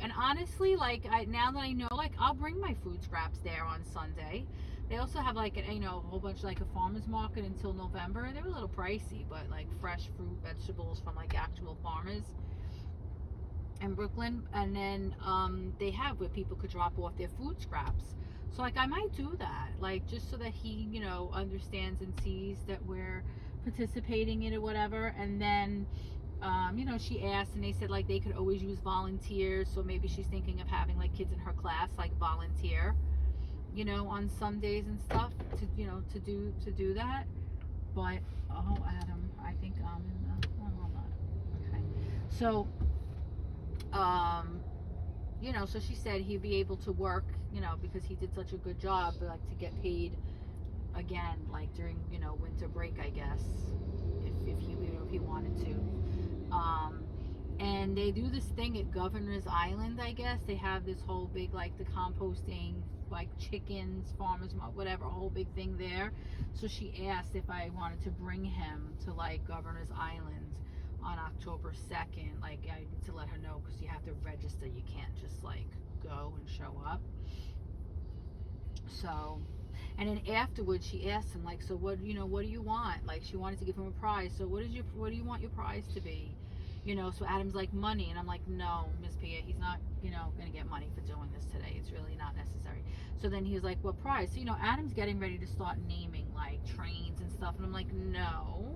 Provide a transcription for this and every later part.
And honestly, like, now that I know, like, I'll bring my food scraps there on Sunday. They also have like a whole bunch of, like, a farmer's market until November. They're a little pricey, but like fresh fruit, vegetables from like actual farmers in Brooklyn. And then they have where people could drop off their food scraps. So like I might do that, like, just so that he, understands and sees that we're participating in it, whatever. And then she asked, and they said like they could always use volunteers. So maybe she's thinking of having like kids in her class like volunteer, on Sundays and stuff to do that. But Adam, I think I'm in the. Oh, hold on. Okay. So so she said he'd be able to work, because he did such a good job, like to get paid again, like during winter break, I guess, if he wanted to. And they do this thing at Governor's Island, I guess. They have this whole big, like, the composting, like, chickens, farmers, whatever, a whole big thing there. So she asked if I wanted to bring him to, like, Governor's Island on October 2nd. Like, I need to let her know, because you have to register. You can't just, like, go and show up. So, and then afterwards she asked him, like, so what do you want? Like, she wanted to give him a prize. So what do you want your prize to be? So Adam's like, money. And I'm like, no, Miss Pia, he's not, going to get money for doing this today. It's really not necessary. So then he was like, what prize? So, Adam's getting ready to start naming, like, trains and stuff. And I'm like, no.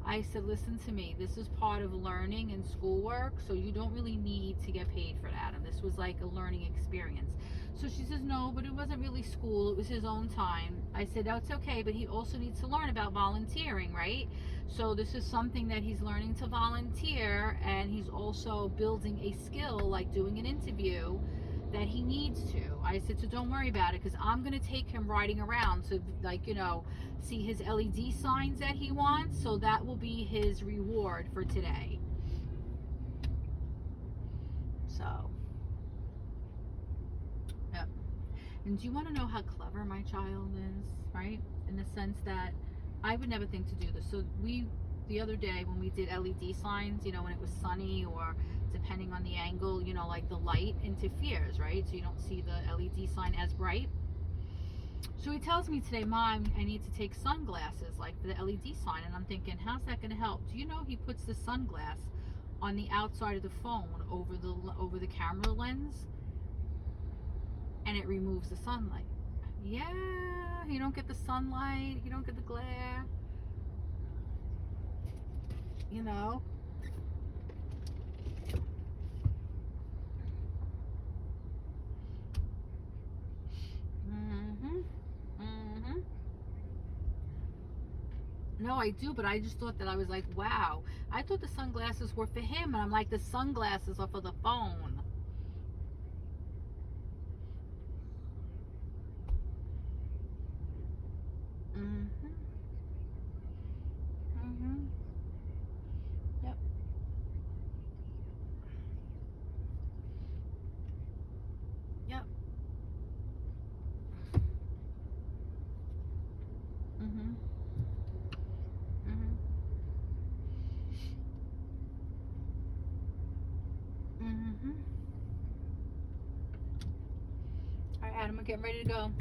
I said, listen to me. This is part of learning and schoolwork. So you don't really need to get paid for it, Adam. This was like a learning experience. So she says, no, but it wasn't really school. It was his own time. I said, that's okay. But he also needs to learn about volunteering, right? So this is something that he's learning to volunteer. And he's also building a skill, like doing an interview, that he needs to. I said, so don't worry about it, because I'm going to take him riding around to, like, see his LED signs that he wants. So that will be his reward for today. So, yep. And do you want to know how clever my child is, right? In the sense that I would never think to do this. So the other day when we did LED signs, when it was sunny, or depending on the angle, like the light interferes, right? So you don't see the LED sign as bright. So he tells me today, Mom, I need to take sunglasses, like for the LED sign. And I'm thinking, how's that going to help? Do you know he puts the sunglass on the outside of the phone over the camera lens, and it removes the sunlight? Yeah, you don't get the sunlight, you don't get the glare. No, I do, but I just thought that I was like, wow. I thought the sunglasses were for him, and I'm like, the sunglasses are for the phone. Yep. Yep. All right, Adam, I'm getting ready to go.